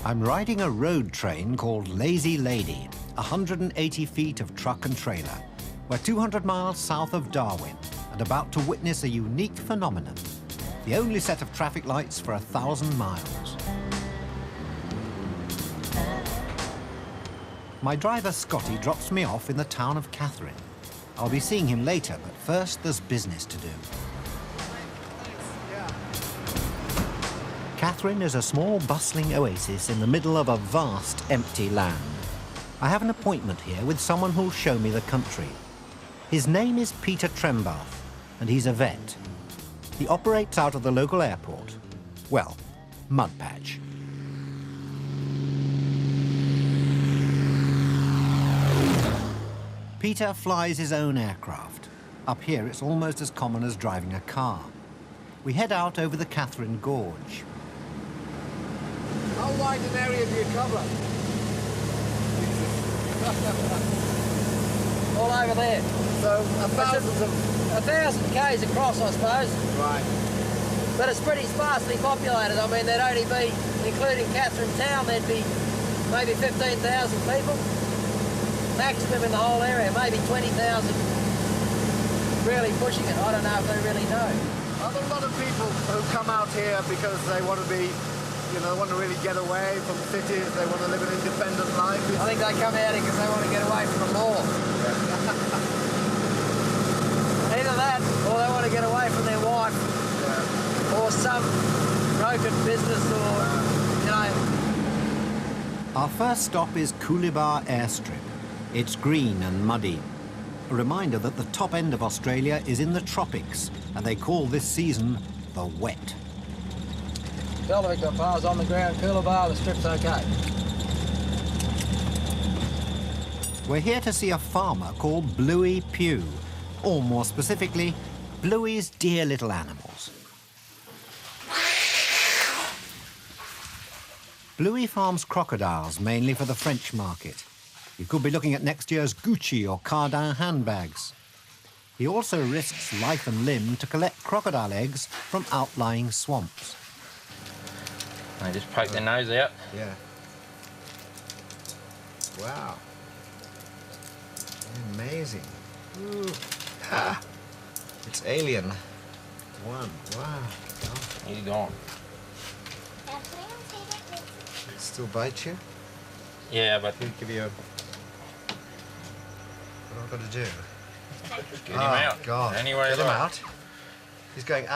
I'm riding a road train called Lazy Lady, 180 feet of truck and trailer. We're 200 miles south of Darwin and about to witness a unique phenomenon. The only set of traffic lights for 1,000 miles. My driver, Scotty, drops me off in the town of Catherine. I'll be seeing him later, but first there's business to do. Catherine is a small, bustling oasis in the middle of a vast, empty land. I have an appointment here with someone who'll show me the country. His name is Peter Trembath, and he's a vet. He operates out of the local airport. Well, Mudpatch. Peter flies his own aircraft. Up here, it's almost as common as driving a car. We head out over the Catherine Gorge. How wide an area do you cover? All over there. So, 1,000 k's across, I suppose. Right. But it's pretty sparsely populated. I mean, there'd only be, including Catherine Town, there'd be maybe 15,000 people. Maximum in the whole area, maybe 20,000. Really pushing it. I don't know if they really know. Are there a lot of people who come out here because they want to be, you know, they want to really get away from cities, they want to live an independent life? I think they come out here because they want to get away from the law. Either that, or they want to get away from their wife, or some broken business, or, you know. Our first stop is Coolibah Airstrip. It's green and muddy. A reminder that the top end of Australia is in the tropics, and they call this season the wet. Belvic got bars on the ground, Coolibah, the strip's okay. We're here to see a farmer called Bluey Pugh, or more specifically, Bluey's dear little animals. Bluey farms crocodiles, mainly for the French market. You could be looking at next year's Gucci or Cardin handbags. He also risks life and limb to collect crocodile eggs from outlying swamps. They just poke their nose out. Yeah. Wow. Amazing. Ooh. Ah. It's alien. One. Wow. He's gone. It still bite you? Yeah, but He'll give you a... What have I got to do? get him out. God. Anyway, Get him out. He's going,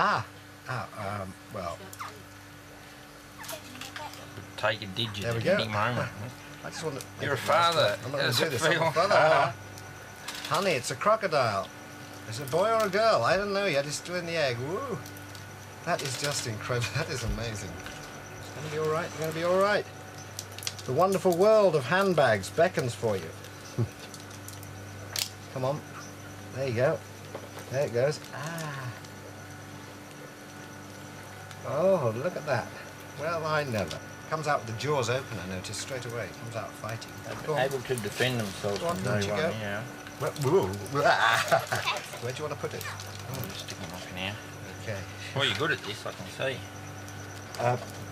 well, take a digit there we at go. any moment. I just want to... You're a father. I'm not going Does to do it this. I'm a feel- father. Honey, it's a crocodile. Is it a boy or a girl? I don't know yet. It's still in the egg. Woo! That is just incredible. That is amazing. It's going to be all right. It's going to be all right. The wonderful world of handbags beckons for you. Come on. There you go. There it goes. Ah. Oh, look at that. Well, I never. Comes out with the jaws open, I notice, straight away. Comes out fighting. Go on. Able to defend themselves Go on, from don't day you one, go. yeah. Where do you want to put it? Oh, just stick them up in here. Okay. Well, you're good at this, I can see.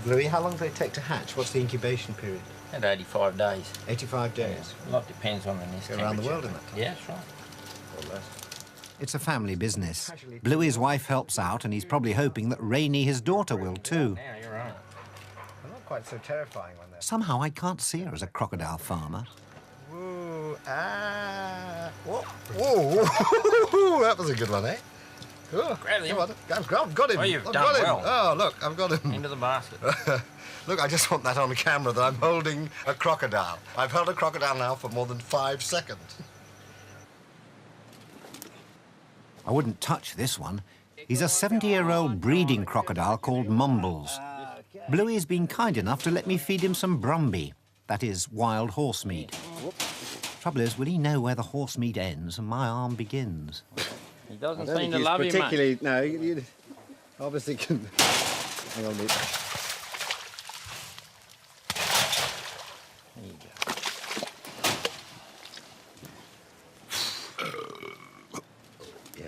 Bluey, how long do they take to hatch? What's the incubation period? At 85 days. 85 days. A lot depends on the nest Go around the temperature. world in that time. Yeah, that's right. Or less. It's a family business. Bluey's wife helps out, and he's probably hoping that Rainey, his daughter, will too. Now you're right. They're not quite so terrifying when they're... Somehow I can't see her as a crocodile farmer. Woo! Ah! Whoa! Whoa! That was a good one, eh? Oh, Grab him. come on. I've got him. Oh, you've I've done got him. well. Oh, look, I've got him. Into the basket. Look, I just want that on camera that I'm holding a crocodile. I've held a crocodile now for more than 5 seconds. I wouldn't touch this one. He's a 70-year-old breeding crocodile called Mumbles. Bluey's been kind enough to let me feed him some brumby, that is, wild horse meat. Trouble is, will he know where the horse meat ends and my arm begins? He doesn't seem to love you much. No, you obviously can... Hang on a minute. There you go.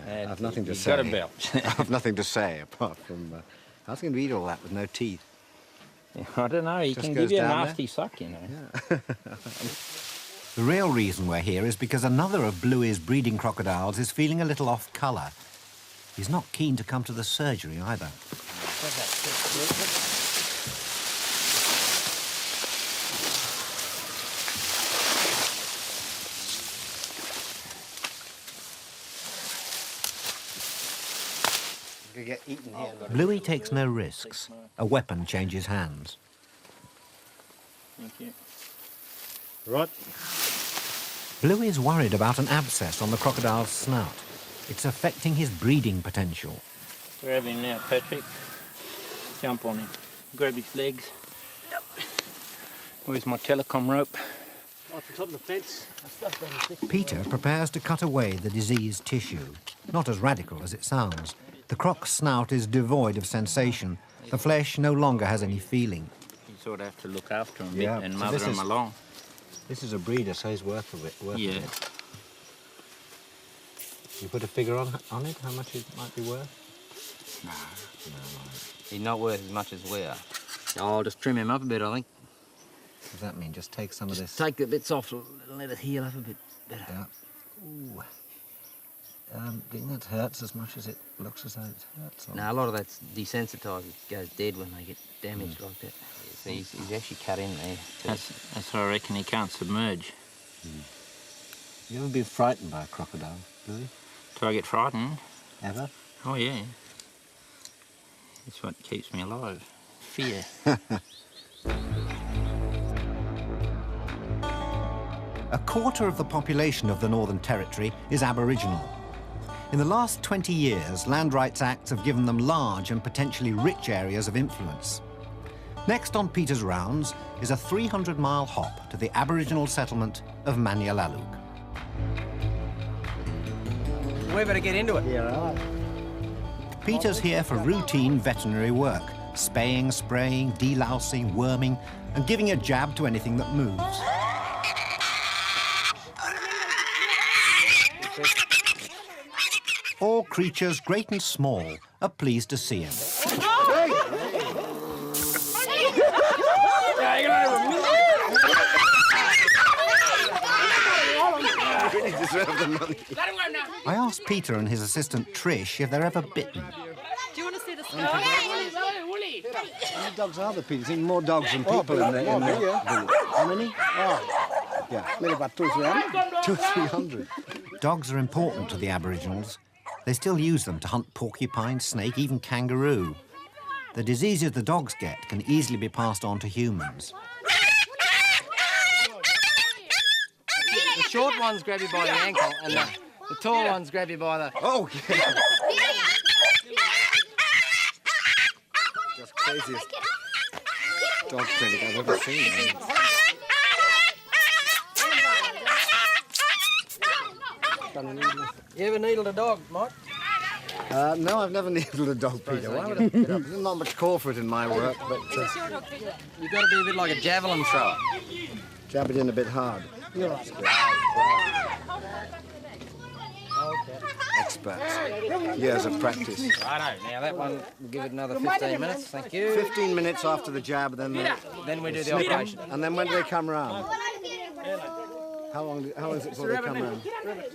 I have nothing to You've say. got a belt. I have nothing to say apart from... I was going to eat all that with no teeth. I don't know, he Just can goes give you a down there? nasty suck, you know. The real reason we're here is because another of Bluey's breeding crocodiles is feeling a little off colour. He's not keen to come to the surgery either. You could get eaten here. Bluey takes no risks. A weapon changes hands. Thank you. Right. Bluey's worried about an abscess on the crocodile's snout. It's affecting his breeding potential. Grab him now, Patrick. Jump on him. Grab his legs. Where's my telecom rope? Off the top of the fence. Peter prepares to cut away the diseased tissue. Not as radical as it sounds. The croc's snout is devoid of sensation. The flesh no longer has any feeling. You sort of have to look after him a Yeah, bit and so mother this him is- along. This is a breeder, so he's worth of it. Yeah. You put a figure on it, how much it might be worth? He's not worth as much as we are. I'll just trim him up a bit, I think. What does that mean? Just take some of this. Take the bits off and let it heal up a bit better. Yeah. Ooh. Do you think that hurts as much as it looks as though it hurts? Or... Now, a lot of that's desensitised. It goes dead when they get damaged like that. So he's actually cut in there. That's why I reckon he can't submerge. You ever been frightened by a crocodile, Billy? Do I get frightened? Ever? Oh, yeah. It's what keeps me alive. Fear. A quarter of the population of the Northern Territory is Aboriginal. In the last 20 years, land rights acts have given them large and potentially rich areas of influence. Next on Peter's rounds is a 300-mile hop to the Aboriginal settlement of Manyalaluk. We better get into it. Peter's here for routine veterinary work, spaying, spraying, delousing, worming, and giving a jab to anything that moves. All creatures, great and small, are pleased to see him. I asked Peter and his assistant Trish if they're ever bitten. Do you want to see the scar? How many dogs are there, Peter? There's more dogs than people in the village. How many? Oh, yeah. Maybe about 200-300. 200-300. Dogs are important to the Aboriginals. They still use them to hunt porcupine, snake, even kangaroo. The diseases the dogs get can easily be passed on to humans. The short ones grab you by the ankle, and the tall ones grab you by the... Oh, yeah. Just craziest dog clinic I've ever seen. You ever needled a dog, Mike? No, I've never needled a dog, Peter. Why would I pick it up? There's not much call for it in my work, but You've got to be a bit like a javelin thrower. jab it in a bit hard. Experts. Years of practice. Righto, now that one, we'll give it another 15 minutes, thank you. 15 minutes after the jab, then Then we do the operation. and then when do they come round? How is it before they come round?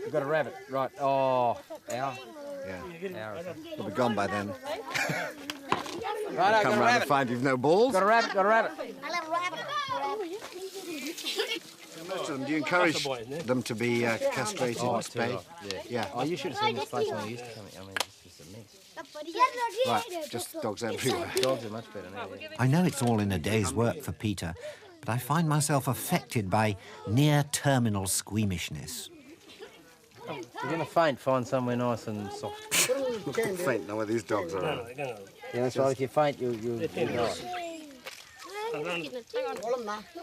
We've got a rabbit, right, hour. Yeah, Hour or so. they'll be gone by then. Righto, got Come a round rabbit. and find you've no balls. Got a rabbit, got a rabbit. Most of them, do you encourage them to be castrated Oh, and too spayed? right, Yeah. Oh, you should have seen this place when we used to come in. I mean, it's just a mess. Right, just dogs everywhere. Dogs are much better now. Yeah. I know it's all in a day's work for Peter, but I find myself affected by near-terminal squeamishness. If you're going to faint, find somewhere nice and soft. Faint now where these dogs are. Yeah, that's right. If you faint, you'll die.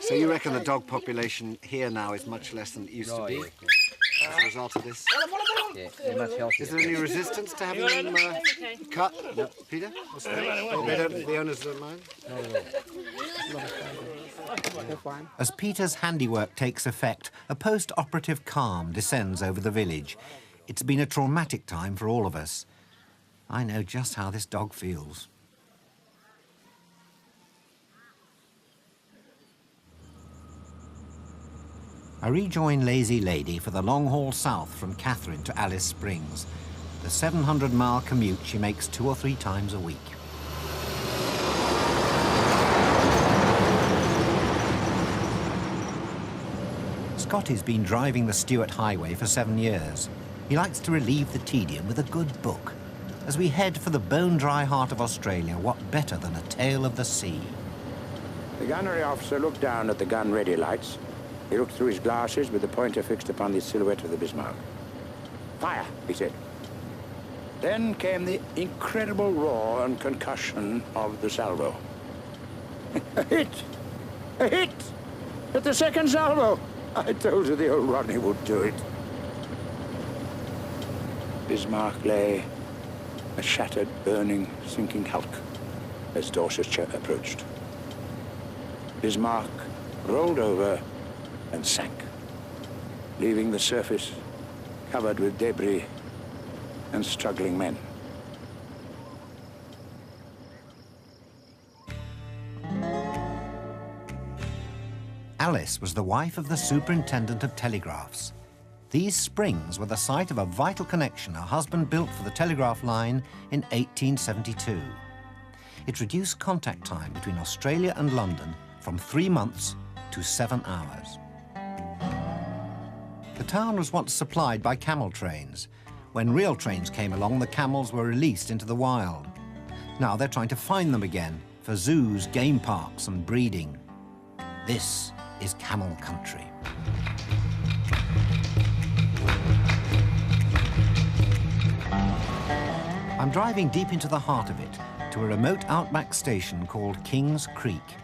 So you reckon the dog population here now is much less than it used to Oh, be yeah. as a result of this? Yeah, they're much healthier. Is there any resistance to having them cut, Peter? They don't, the owners don't mind? As Peter's handiwork takes effect, a post-operative calm descends over the village. It's been a traumatic time for all of us. I know just how this dog feels. I rejoin Lazy Lady for the long haul south from Catherine to Alice Springs, the 700-mile commute she makes 2 or 3 times a week. Scotty's been driving the Stuart Highway for 7 years. He likes to relieve the tedium with a good book. As we head for the bone-dry heart of Australia, what better than A Tale of the Sea? The gunnery officer looked down at the gun-ready lights. He looked through his glasses with the pointer fixed upon the silhouette of the Bismarck. "Fire," he said. Then came the incredible roar and concussion of the salvo. A hit! A hit! At the second salvo! I told you the old Rodney would do it. Bismarck lay a shattered, burning, sinking hulk as Dorsetshire approached. Bismarck rolled over and sank, leaving the surface covered with debris and struggling men. Alice was the wife of the Superintendent of Telegraphs. These springs were the site of a vital connection her husband built for the telegraph line in 1872. It reduced contact time between Australia and London from 3 months to 7 hours. The town was once supplied by camel trains. When real trains came along, the camels were released into the wild. Now they're trying to find them again for zoos, game parks and breeding. This is camel country. I'm driving deep into the heart of it, to a remote outback station called Kings Creek.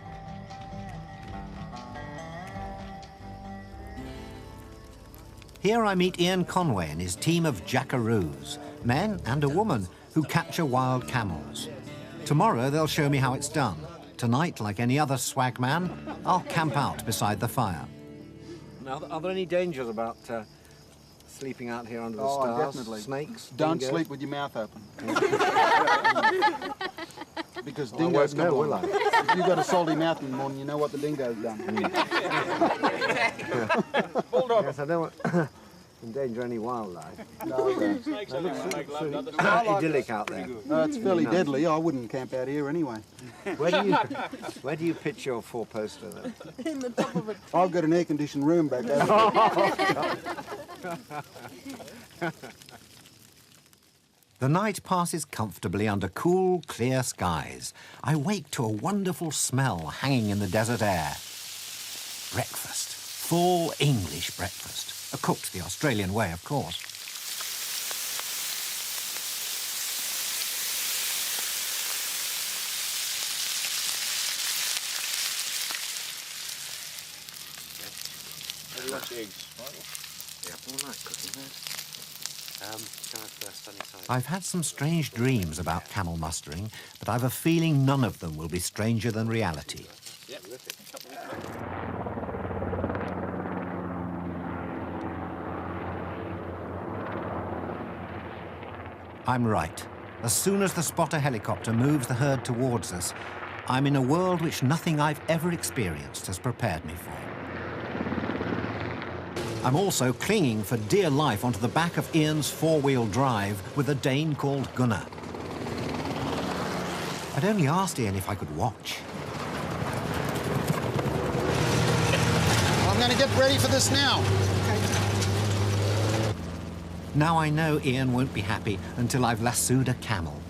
Here I meet Ian Conway and his team of jackaroos, men and a woman who capture wild camels. Tomorrow they'll show me how it's done. Tonight, like any other swag man, I'll camp out beside the fire. Now, are there any dangers about sleeping out here under the stars? Definitely. Snakes? Don't dingoes? sleep with your mouth open. Because Well, I dingoes won't know, will I? If you've got a salty mouth in the morning, you know what the dingo's done. Yes, I don't want endanger any wildlife. No, Idyllic out there. it's fairly deadly. I wouldn't camp out here anyway. Where do you pitch your 4-poster then? In the top of it. I've got an air-conditioned room back there. The night passes comfortably under cool, clear skies. I wake to a wonderful smell hanging in the desert air. Breakfast. Full English breakfast. Cooked the Australian way, of course. Have you got the eggs, Michael? Yeah, all night cooking that. I've had some strange dreams about camel mustering, but I've a feeling none of them will be stranger than reality. Yep, terrific. I'm right. As soon as the spotter helicopter moves the herd towards us, I'm in a world which nothing I've ever experienced has prepared me for. I'm also clinging for dear life onto the back of Ian's 4-wheel drive with a Dane called Gunnar. I'd only asked Ian if I could watch. I'm going to get ready for this now. Now I know Ian won't be happy until I've lassoed a camel.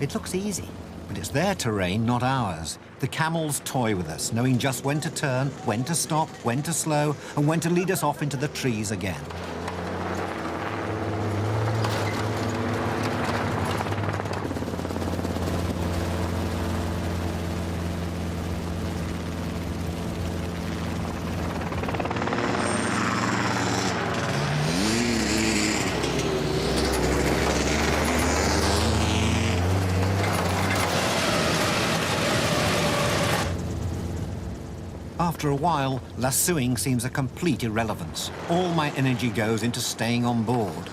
It looks easy, but it's their terrain, not ours. The camels toy with us, knowing just when to turn, when to stop, when to slow, and when to lead us off into the trees again. After a while, lassoing seems a complete irrelevance. All my energy goes into staying on board.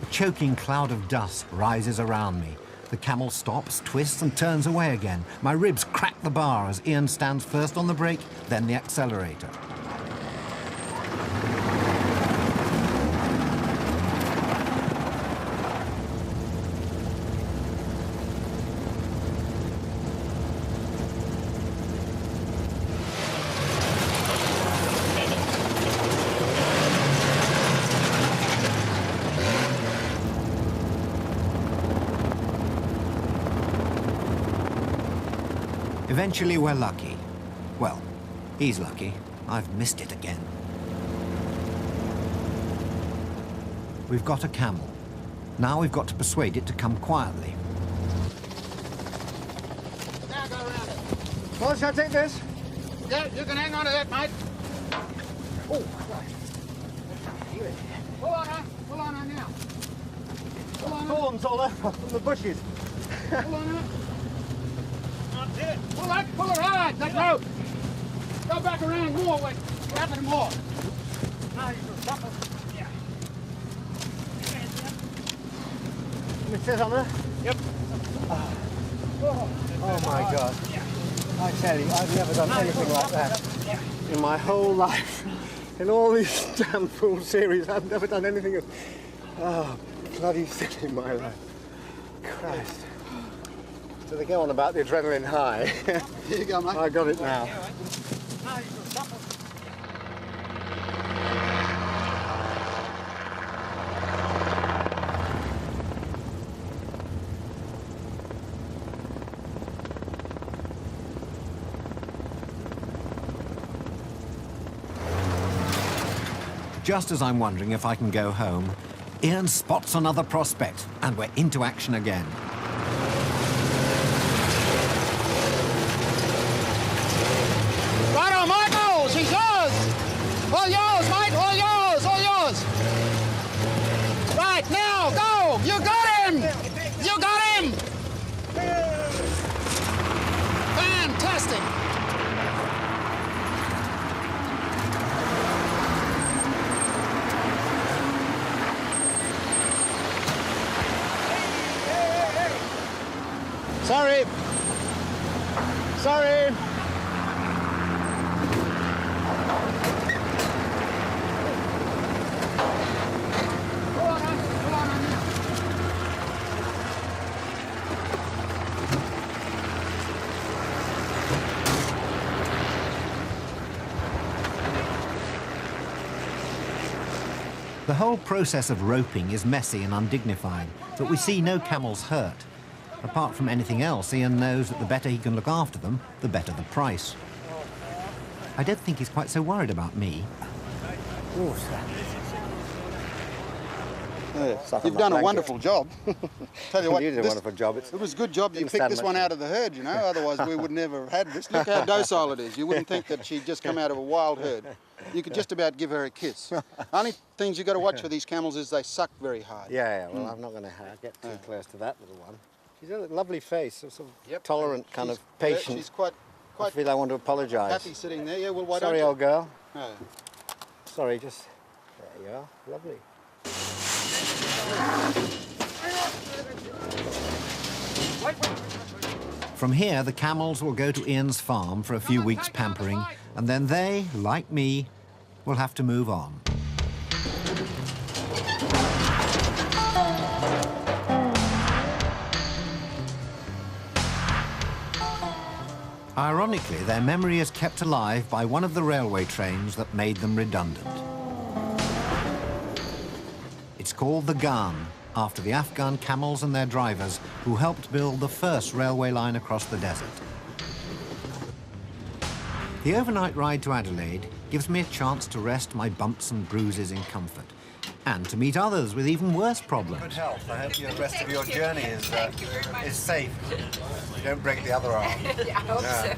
A choking cloud of dust rises around me. The camel stops, twists and turns away again. My ribs crack the bar as Ian stands first on the brake, then the accelerator. Eventually, we're lucky. Well, he's lucky. I've missed it again. We've got a camel. Now we've got to persuade it to come quietly. Now go around it. Well, shall I take this? Yeah, you can hang on to that, mate. Oh, Pull on her. Pull on her now. Pull on her. thorns all over from the bushes. Pull on her. Pull her hard, that rope. Go back around more, wait. Grab it more. Now you can stop it. Yeah. Can it sit on her? Yep. Oh my God. I tell you, I've never done anything like that in my whole life. In all these damn fool series, I've never done anything as bloody thing in my life. Christ. So they go on about the adrenaline high. Here you go, mate. I got it now. Now you can stop it. Just as I'm wondering if I can go home, Ian spots another prospect, and we're into action again. Righto, Michael, she's yours. All yours, mate, all yours, all yours. Right, now, go. You got him. You got him. Fantastic. Sorry. Sorry. The whole process of roping is messy and undignified, but we see no camels hurt. Apart from anything else, Ian knows that the better he can look after them, the better the price. I don't think he's quite so worried about me. You've done a wonderful job. Tell you what, You did a wonderful job. It was a good job you Didn't picked stand this much one of out of the herd, you know, otherwise we would never have had this. Look how docile it is. You wouldn't think that she'd just come out of a wild herd. You could just about give her a kiss. Only things you've got to watch for these camels is they suck very hard. Yeah, well, I'm not going to get too close to that little one. She's got a lovely face, a sort of tolerant, kind of patient. She's quite I feel I want to apologise. happy sitting there. Yeah, well, why Sorry, don't you? old girl. No. Sorry, just... There you are. Lovely. From here, the camels will go to Ian's farm for a few weeks pampering, and then they, like me, will have to move on. Ironically, their memory is kept alive by one of the railway trains that made them redundant. It's called the Ghan, after the Afghan camels and their drivers who helped build the first railway line across the desert. The overnight ride to Adelaide gives me a chance to rest my bumps and bruises in comfort, and to meet others with even worse problems. Good health. I hope the rest of your journey is safe. You don't break the other arm. Yeah, I hope so.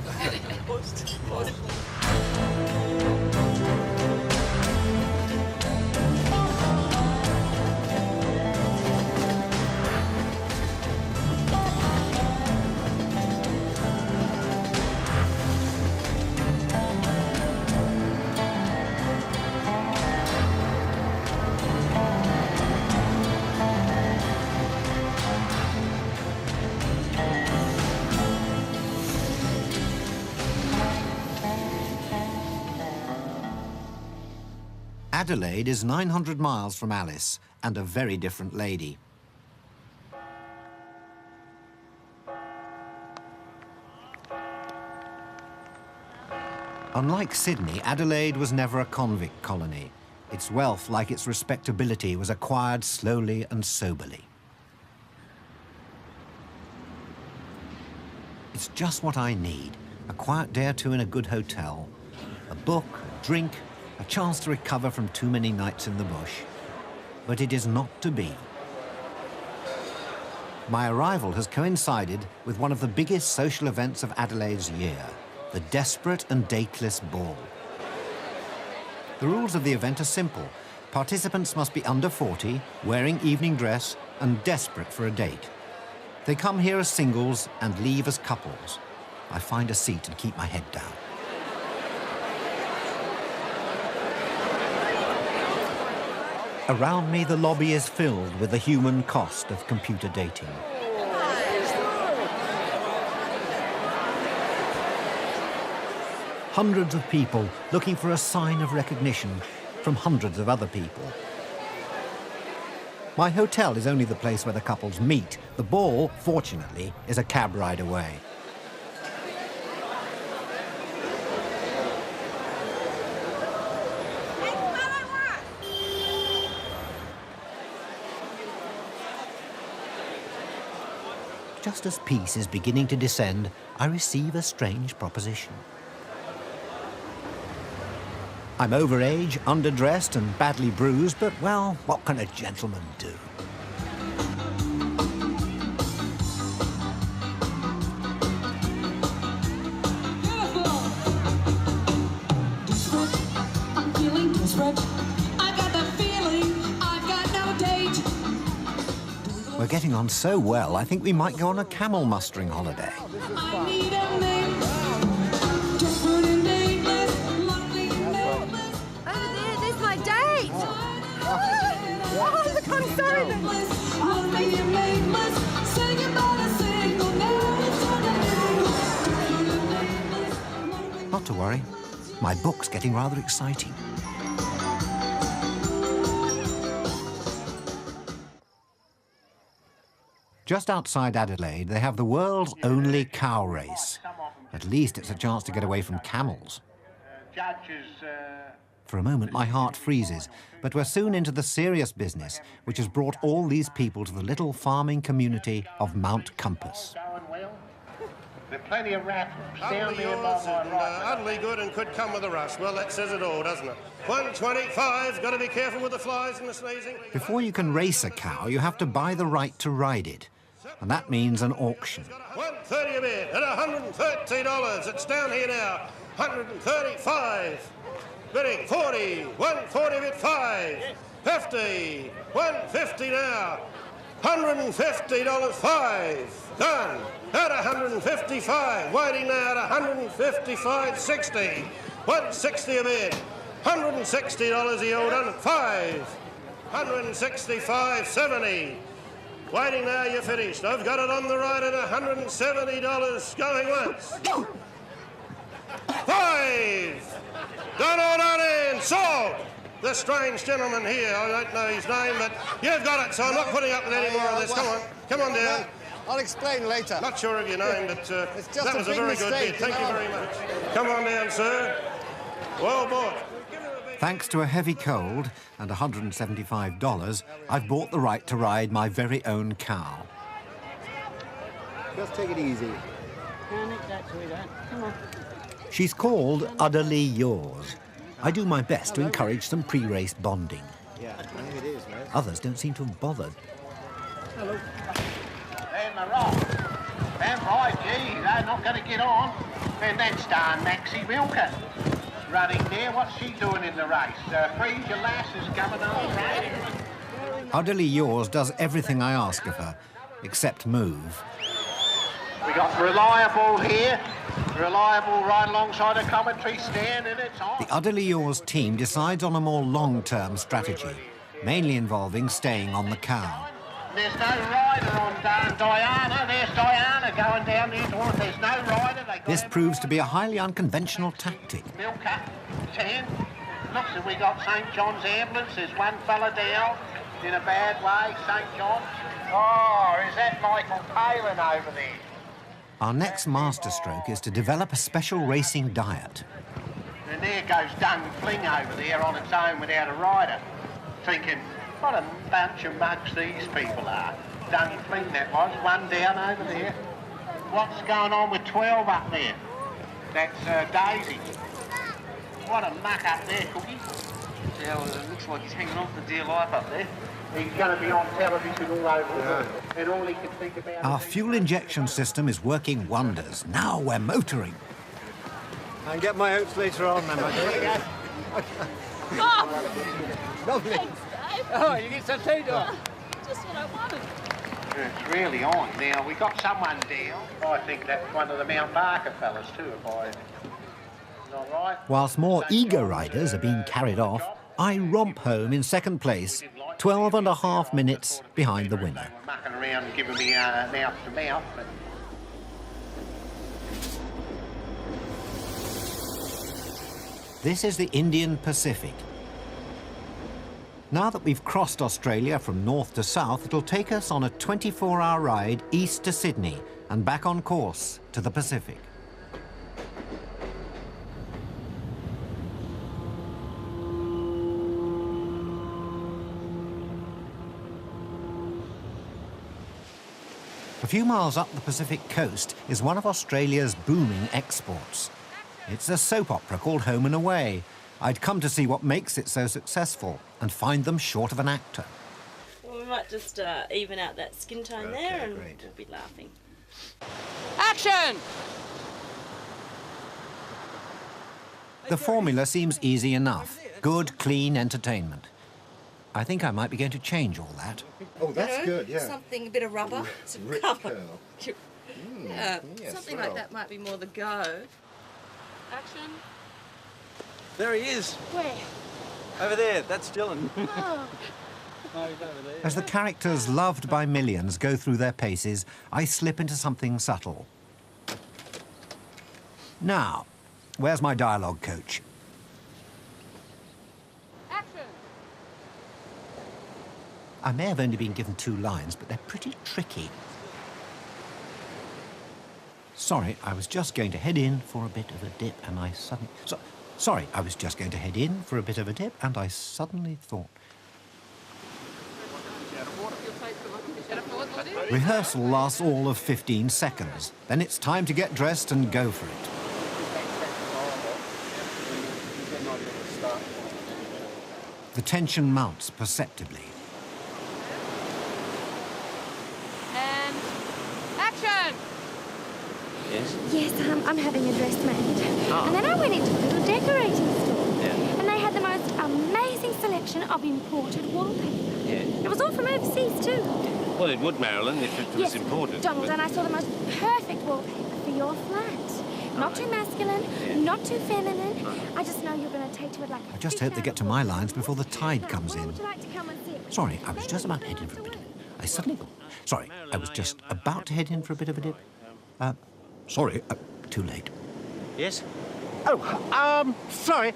Adelaide is 900 miles from Alice and a very different lady. Unlike Sydney, Adelaide was never a convict colony. Its wealth, like its respectability, was acquired slowly and soberly. It's just what I need. A quiet day or two in a good hotel, a book, a drink, a chance to recover from too many nights in the bush. But it is not to be. My arrival has coincided with one of the biggest social events of Adelaide's year, the Desperate and Dateless Ball. The rules of the event are simple. Participants must be under 40, wearing evening dress, and desperate for a date. They come here as singles and leave as couples. I find a seat and keep my head down. Around me, the lobby is filled with the human cost of computer dating. Hundreds of people looking for a sign of recognition from hundreds of other people. My hotel is only the place where the couples meet. The ball, fortunately, is a cab ride away. Just as peace is beginning to descend, I receive a strange proposition. I'm overage, underdressed and badly bruised, but, well, what can a gentleman do? I'm feeling desperate. I got the feeling I've got no date. We're getting on so well, I think we might go on a camel mustering holiday. I need a name. Desperate and dateless, lonely and helpless. Over there, there's my date. Oh, look, I'm sorry. Lonely and nameless, say goodbye to single now. Not to worry, my book's getting rather exciting. Just outside Adelaide, they have the world's only cow race. At least it's a chance to get away from camels. For a moment, my heart freezes, but we're soon into the serious business, which has brought all these people to the little farming community of Mount Compass. There are plenty of raffles down there by my right. Utterly good and could come with a rush. Well, that says it all, doesn't it? 125, got to be careful with the flies and the sneezing. Before you can race a cow, you have to buy the right to ride it. And that means an auction. 130 a bid at $130. It's down here now. 135. Bidding 40. 140 bid 5. 50. 150 now. $150 5. Done. At 155. Waiting now at 155. 60. 160 a bid. $160 he owed on 5. 165. 70. Waiting now, you're finished. I've got it on the right at $170 going once. 5. Done all done in. Sold. The strange gentleman here, I don't know his name, but you've got it, so I'm not putting up with any more of this. Come on. Come on down. I'll explain later. Not sure of your name, but that was a very good bid. Thank you very much. Come on down, sir. Well bought. Thanks to a heavy cold and $175, I've bought the right to ride my very own cow. Just take it easy. Come on. She's called Utterly Yours. I do my best to encourage some pre-race bonding. Yeah, I think it is, mate. Others don't seem to have bothered. Hello. Them are right. Them right, gee, they're not going to get on. And that's darn Maxie Wilker. Running there, what's she doing in the race? Frasier Lass is coming on. Utterly Yours does everything I ask of her, except move. We got Reliable here. Reliable right alongside the commentary stand, and it's on. The Utterly Yours team decides on a more long-term strategy, mainly involving staying on the cow. There's no rider on Diana. There's Diana going down there towards. There's no rider. This proves to be a highly unconventional tactic. Milker, 10. Looks as we got St John's ambulance. There's one fella down in a bad way, St John's. Oh, is that Michael Palin over there? Our next masterstroke is to develop a special racing diet. And there goes Dung Fling over there on its own without a rider. Thinking, what a bunch of mugs these people are. Dung Fling that was, one down over there. What's going on with 12 up there? That's Daisy. What a muck up there, Cookie. Yeah, well, it looks like he's hanging on for dear life up there. He's going to be on television all over the world. And all he can think about... Our fuel injection system is working wonders. Now we're motoring. I can get my oats later on, then. Lovely. Thanks, Dave. Oh, you get some tea, Doc? Just what I wanted. It's really on. Now, we got someone down. I think that's one of the Mount Barker fellas, too, if I... Not right? Whilst more eager riders are being carried off, I romp home in second place, 12.5 minutes behind the winner. They were mucking around giving me mouth to mouth, but... This is the Indian Pacific. Now that we've crossed Australia from north to south, it'll take us on a 24-hour ride east to Sydney and back on course to the Pacific. A few miles up the Pacific coast is one of Australia's booming exports. It's a soap opera called Home and Away. I'd come to see what makes it so successful and find them short of an actor. Well, we might just even out that skin tone there and we'll be laughing. Action! The formula seems easy enough. Good, clean entertainment. I think I might be going to change all that. Oh, that's good, yeah. Something, a bit of rubber, some Rich colour. curl. Yeah, yes, something well. like that might be more the go. Action. There he is. Where? Over there. That's Dylan. Oh. Oh, he's over there. As the characters loved by millions go through their paces, I slip into something subtle. Now, where's my dialogue coach? Action. I may have only been given 2 lines, but they're pretty tricky. Sorry, I was just going to head in for a bit of a dip and I suddenly... Sorry, I was just going to head in for a bit of a dip and I suddenly thought... Rehearsal lasts all of 15 seconds. Then it's time to get dressed and go for it. The tension mounts perceptibly. And action. Yes? Yes, I'm having a dress made. Oh. And then I went into a little decorating store. Yeah. And they had the most amazing selection of imported wallpaper. Yeah. It was all from overseas, too. Well, it would, Marilyn, if it was Yes, imported. Donald, and I saw the most perfect wallpaper for your flat. Not too masculine, not too feminine. I just know you're going to take to it like I just hope they get to my lines before the tide comes in. Would you like to come and see it? Sorry, I was just about to head in for a bit of a dip. I suddenly thought... Sorry, I was just about to head in for a bit of a dip. Sorry, too late. Yes? Oh, sorry.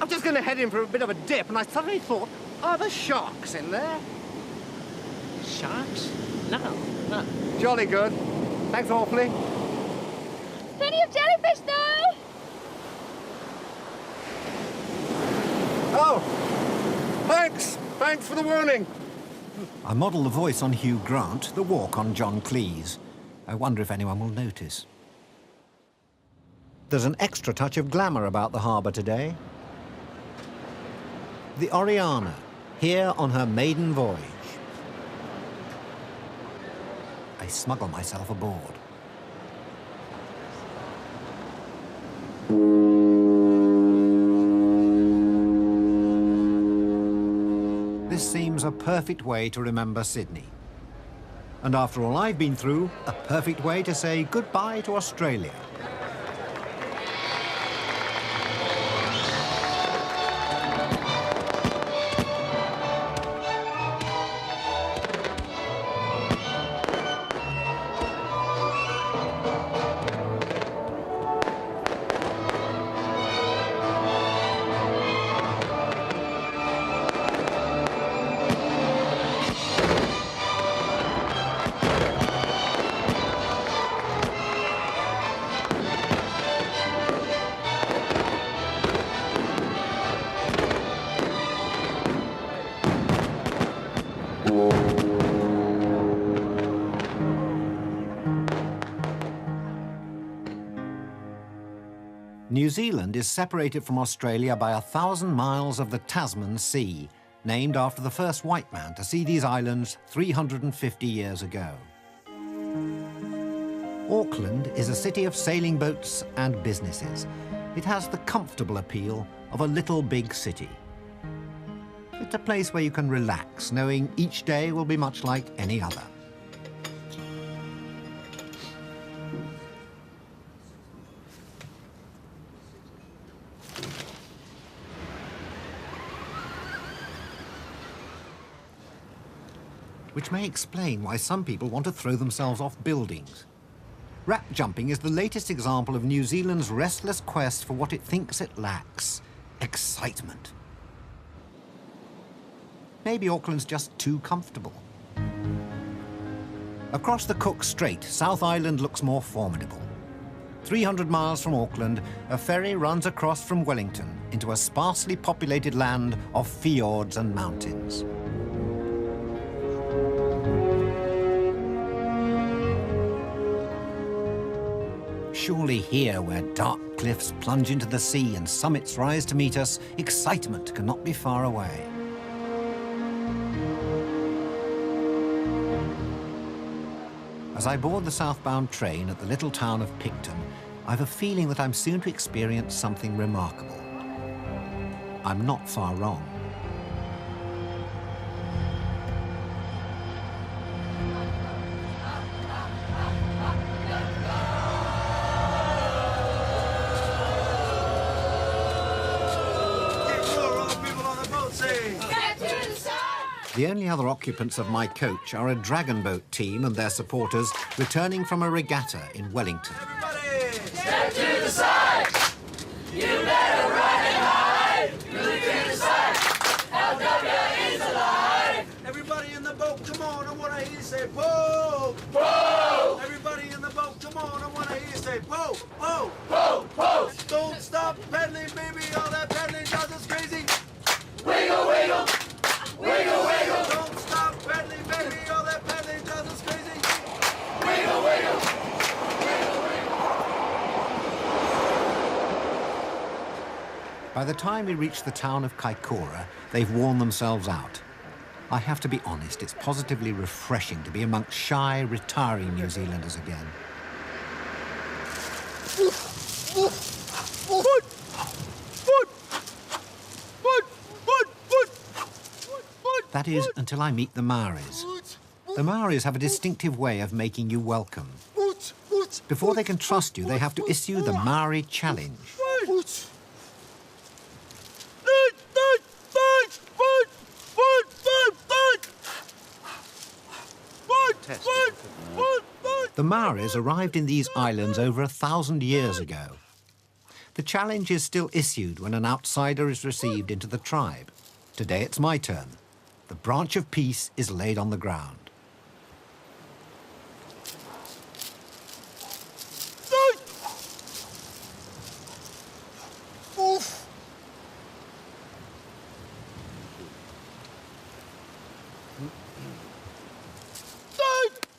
I'm just going to head in for a bit of a dip, and I suddenly thought, are there sharks in there? Sharks? No. Jolly good. Thanks awfully. Plenty of jellyfish, though! Oh, thanks. Thanks for the warning. I model the voice on Hugh Grant, the walk on John Cleese. I wonder if anyone will notice. There's an extra touch of glamour about the harbour today. The Oriana, here on her maiden voyage. I smuggle myself aboard. This seems a perfect way to remember Sydney. And after all I've been through, a perfect way to say goodbye to Australia. New Zealand is separated from Australia by 1,000 miles of the Tasman Sea, named after the first white man to see these islands 350 years ago. Auckland is a city of sailing boats and businesses. It has the comfortable appeal of a little big city. It's a place where you can relax, knowing each day will be much like any other. Which may explain why some people want to throw themselves off buildings. Rack jumping is the latest example of New Zealand's restless quest for what it thinks it lacks: excitement. Maybe Auckland's just too comfortable. Across the Cook Strait, South Island looks more formidable. 300 miles from Auckland, a ferry runs across from Wellington into a sparsely populated land of fjords and mountains. Surely here, where dark cliffs plunge into the sea and summits rise to meet us, excitement cannot be far away. As I board the southbound train at the little town of Picton, I've a feeling that I'm soon to experience something remarkable. I'm not far wrong. The only other occupants of my coach are a dragon boat team and their supporters returning from a regatta in Wellington. Step to the side! You better run and hide! Move to the side! LW is alive! Everybody in the boat, come on, I want to hear you say, "Pull! Pull!" Everybody in the boat, come on, I want to hear you say, "Pull! Pull! Pull! Pull! Don't stop pedaling, baby, all that pedaling does is crazy! Wiggle, wiggle! Wiggle, wiggle! Don't stop pedaling, baby, all that pedaling does is crazy! Wiggle, wiggle! By the time we reach the town of Kaikoura, they've worn themselves out. I have to be honest, it's positively refreshing to be amongst shy, retiring New Zealanders again. That is, until I meet the Maoris. The Maoris have a distinctive way of making you welcome. Before they can trust you, they have to issue the Maori challenge. The Maoris arrived in these islands over 1,000 years ago. The challenge is still issued when an outsider is received into the tribe. Today it's my turn. The branch of peace is laid on the ground.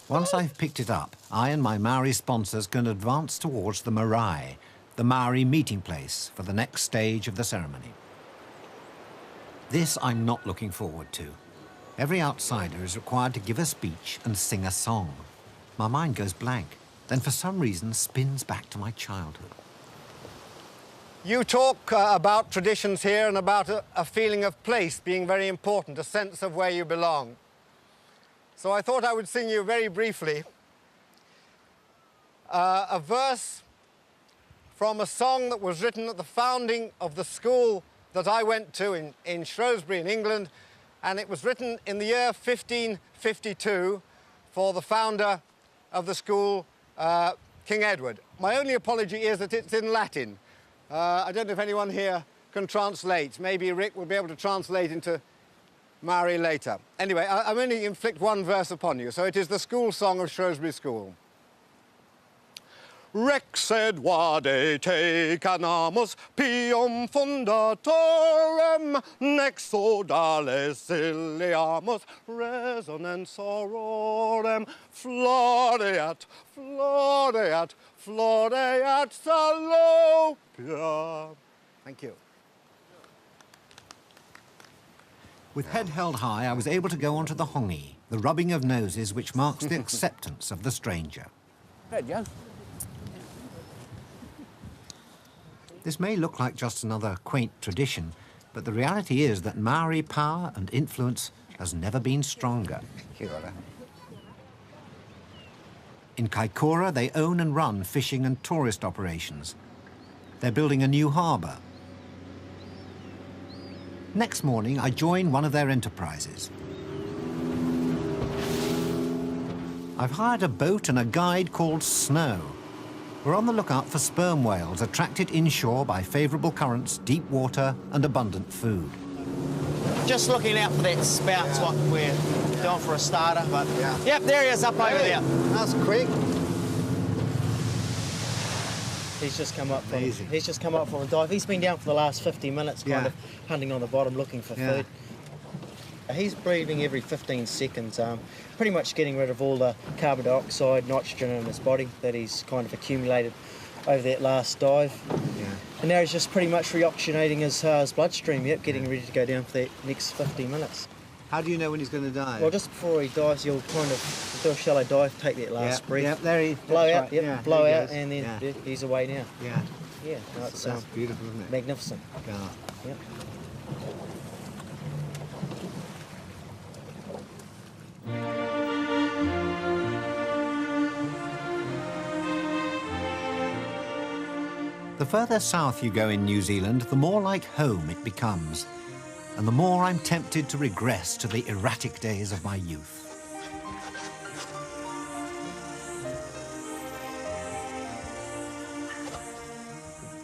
Once I've picked it up, I and my Maori sponsors can advance towards the marae, the Maori meeting place for the next stage of the ceremony. This I'm not looking forward to. Every outsider is required to give a speech and sing a song. My mind goes blank, then for some reason spins back to my childhood. You talk about traditions here and about a feeling of place being very important, a sense of where you belong. So I thought I would sing you very briefly a verse from a song that was written at the founding of the school that I went to in Shrewsbury in England, and it was written in the year 1552 for the founder of the school, King Edward. My only apology is that it's in Latin. I don't know if anyone here can translate. Maybe Rick will be able to translate into Maori later. Anyway, I'm only inflict one verse upon you, so it is the school song of Shrewsbury School. Rex Edwade te canamus pium fundatorem nexo dale siliamus resonans sororem floreat, floreat, floreat salopia Thank you. With head held high, I was able to go on to the hongi, the rubbing of noses which marks the acceptance of the stranger. There, Joe. This may look like just another quaint tradition, but the reality is that Maori power and influence has never been stronger. Kia ora. In Kaikoura, they own and run fishing and tourist operations. They're building a new harbour. Next morning, I join one of their enterprises. I've hired a boat and a guide called Snow. We're on the lookout for sperm whales attracted inshore by favourable currents, deep water and abundant food. Just looking out for that spout's what we're doing for a starter, but yep, there he is up over there. That's quick. He's just come up from a dive. He's been down for the last 50 minutes, kind of hunting on the bottom, looking for food. He's breathing every 15 seconds, pretty much getting rid of all the carbon dioxide, nitrogen in his body that he's kind of accumulated over that last dive. And now he's just pretty much reoxygenating his bloodstream, getting ready to go down for that next 50 minutes. How do you know when he's going to dive? Well, just before he dives, you'll kind of do a shallow dive, take that last breath. Yep, there he blow out, right. blow out, and then he's away now. Yeah, no, it's that's beautiful, isn't it? Magnificent. Yeah. The further south you go in New Zealand, the more like home it becomes, and the more I'm tempted to regress to the erratic days of my youth.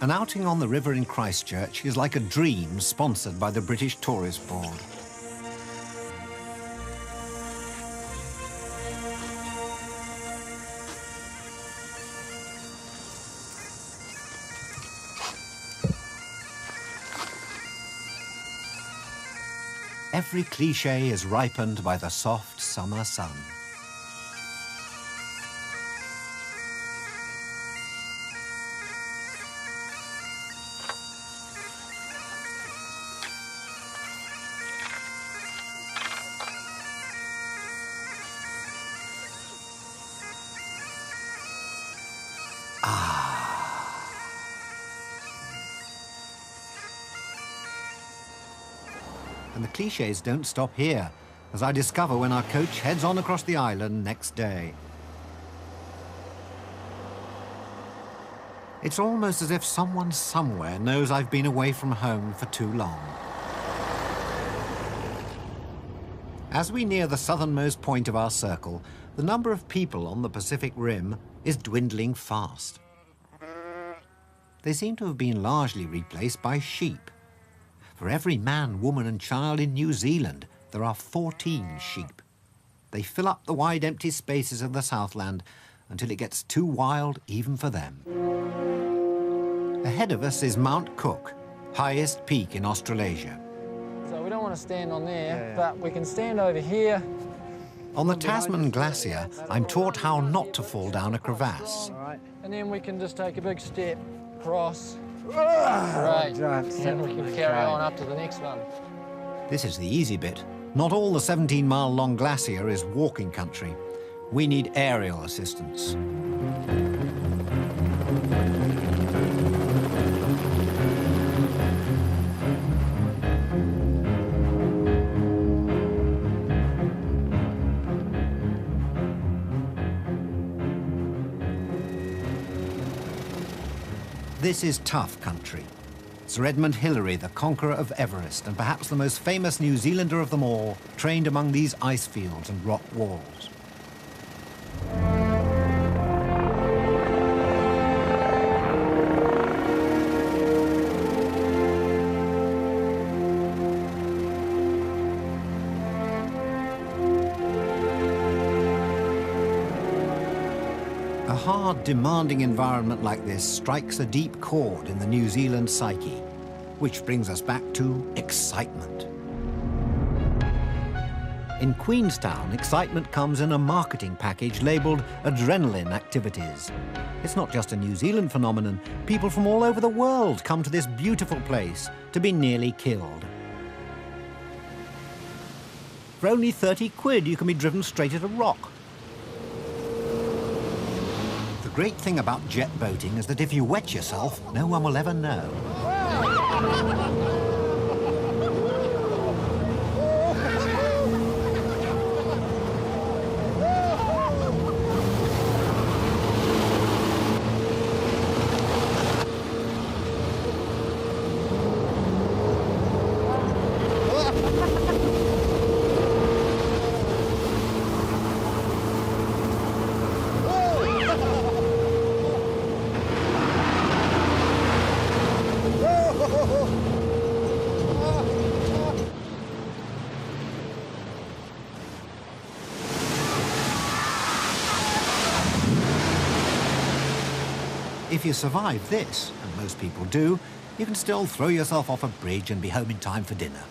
An outing on the river in Christchurch is like a dream sponsored by the British Tourist Board. Every cliché is ripened by the soft summer sun. And the clichés don't stop here, as I discover when our coach heads on across the island next day. It's almost as if someone somewhere knows I've been away from home for too long. As we near the southernmost point of our circle, the number of people on the Pacific Rim is dwindling fast. They seem to have been largely replaced by sheep. For every man, woman and child in New Zealand, there are 14 sheep. They fill up the wide empty spaces of the Southland until it gets too wild even for them. Ahead of us is Mount Cook, highest peak in Australasia. So we don't want to stand on there, but we can stand over here. On the Tasman Glacier, I'm taught how not to fall down a crevasse. And then we can just take a big step across. Great. And we can carry on up to the next one. This is the easy bit. Not all the 17-mile-long glacier is walking country. We need aerial assistance. This is tough country. Sir Edmund Hillary, the conqueror of Everest, and perhaps the most famous New Zealander of them all, trained among these ice fields and rock walls. A hard, demanding environment like this strikes a deep chord in the New Zealand psyche, which brings us back to excitement. In Queenstown, excitement comes in a marketing package labelled Adrenaline Activities. It's not just a New Zealand phenomenon. People from all over the world come to this beautiful place to be nearly killed. For only 30 quid, you can be driven straight at a rock. The great thing about jet boating is that if you wet yourself, no one will ever know. If you survive this, and most people do, you can still throw yourself off a bridge and be home in time for dinner.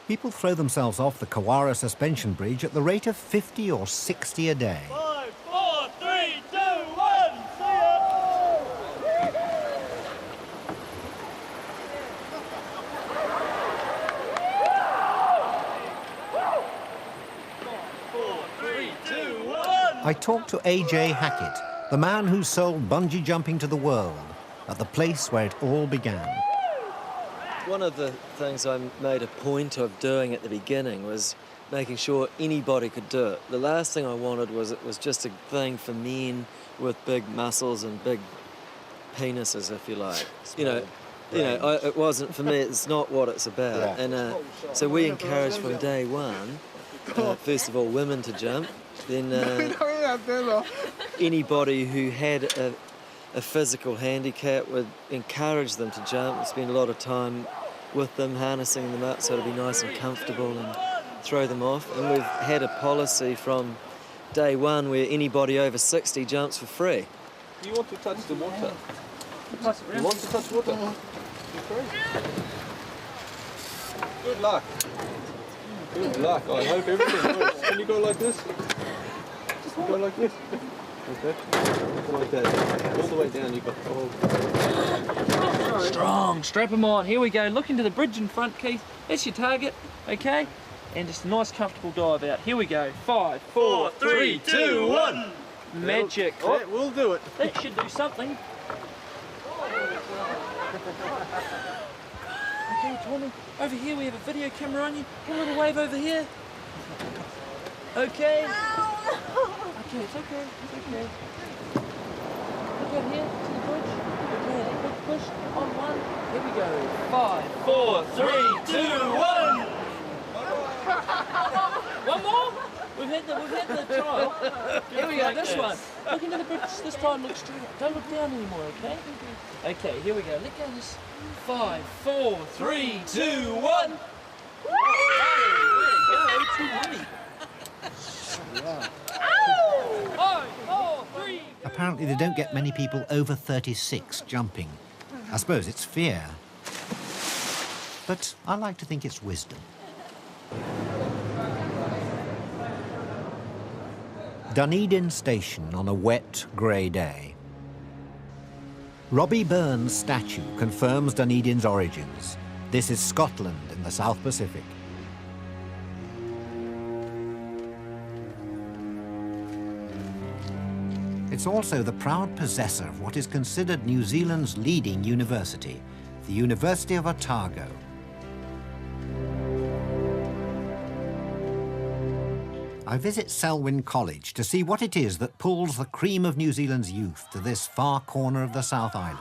People throw themselves off the Kawara Suspension Bridge at the rate of 50 or 60 a day. 5, 4, 3, 2, 1, see ya! 4, 3, 2, 1. I talked to A.J. Hackett, the man who sold bungee jumping to the world, at the place where it all began. One of the things I made a point of doing at the beginning was making sure anybody could do it. The last thing I wanted was it was just a thing for men with big muscles and big penises, if you like. It wasn't for me. It's not what it's about. And so we encouraged from day one, first of all, women to jump. Then anybody who had a physical handicap would encourage them to jump. Spend a lot of time with them, harnessing them up so it'll be nice and comfortable, and throw them off. And we've had a policy from day one where anybody over 60 jumps for free. You want to touch the water? You want to touch water? You're crazy. Good luck. Good luck. I hope everything works. Can you go like this? Just go like this. Okay. Like that. All the way down, you got the whole... Strong. Strap them on. Here we go. Look into the bridge in front, Keith. That's your target, okay? And just a nice, comfortable dive out. Here we go. 5, 4, 3, 2, 1. Magic. Oh, we'll do it. That should do something. Okay, Tommy. Over here we have a video camera on you. Give a little wave over here. Okay. Okay, it's okay. It's okay. Look out here to the bridge. Okay, big push on one. Here we go. 5, 4, 3, 2, 1. One more? We've had the trial. Here we go, this one. Look into the bridge, this time look straight up. Don't look down anymore, okay? Okay, here we go. Let go this. 5, 4, 3, 2, 1. Too heavy. Apparently they don't get many people over 36 jumping. I suppose it's fear. But I like to think it's wisdom. Dunedin Station on a wet, grey day. Robbie Burns' statue confirms Dunedin's origins. This is Scotland in the South Pacific. It's also the proud possessor of what is considered New Zealand's leading university, the University of Otago. I visit Selwyn College to see what it is that pulls the cream of New Zealand's youth to this far corner of the South Island.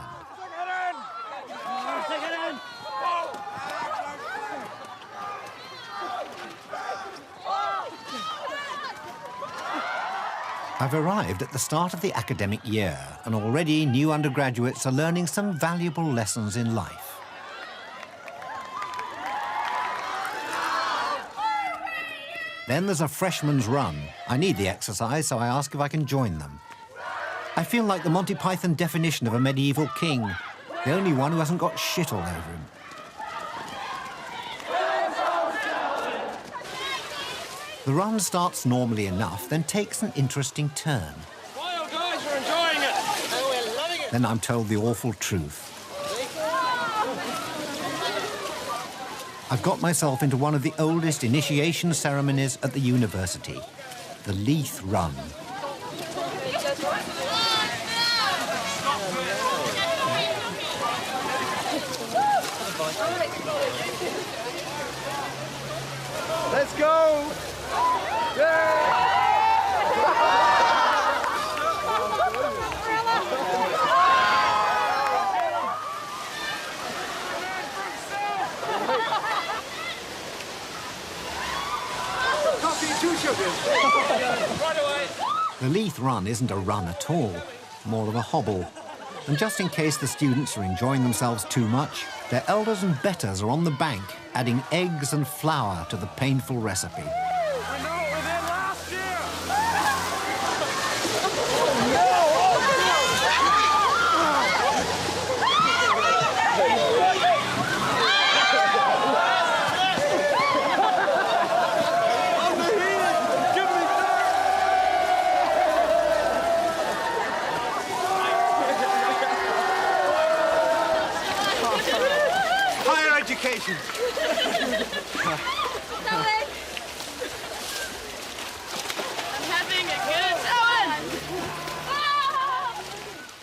I've arrived at the start of the academic year, and already new undergraduates are learning some valuable lessons in life. Then there's a freshman's run. I need the exercise, so I ask if I can join them. I feel like the Monty Python definition of a medieval king, the only one who hasn't got shit all over him. The run starts normally enough, then takes an interesting turn. Smile, guys, we're enjoying it. Oh, we're loving it. Then I'm told the awful truth. I've got myself into one of the oldest initiation ceremonies at the university, the Leith Run. Let's go! The Leith Run isn't a run at all, more of a hobble. And just in case the students are enjoying themselves too much, their elders and betters are on the bank, adding eggs and flour to the painful recipe. Higher education.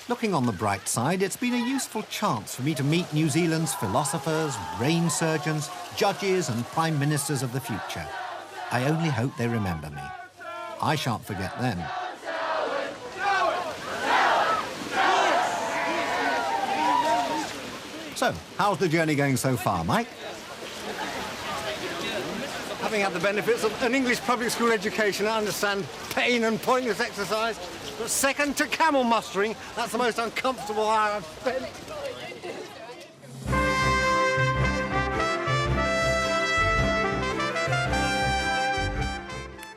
Looking on the bright side, it's been a useful chance for me to meet New Zealand's philosophers, brain surgeons, judges and prime ministers of the future. I only hope they remember me. I shan't forget them. So, how's the journey going so far, Mike? Having had the benefits of an English public school education, I understand pain and pointless exercise. But second to camel mustering, that's the most uncomfortable hour I've spent.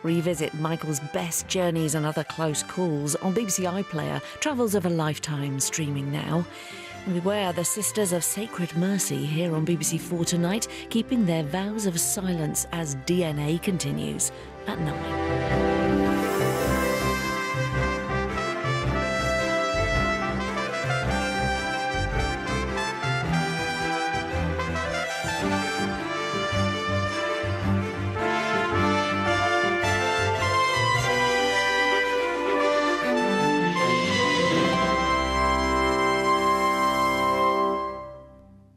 Revisit Michael's best journeys and other close calls on BBC iPlayer, Travels of a Lifetime, streaming now. And beware the Sisters of Sacred Mercy here on BBC 4 tonight, keeping their vows of silence as DNA continues at 9.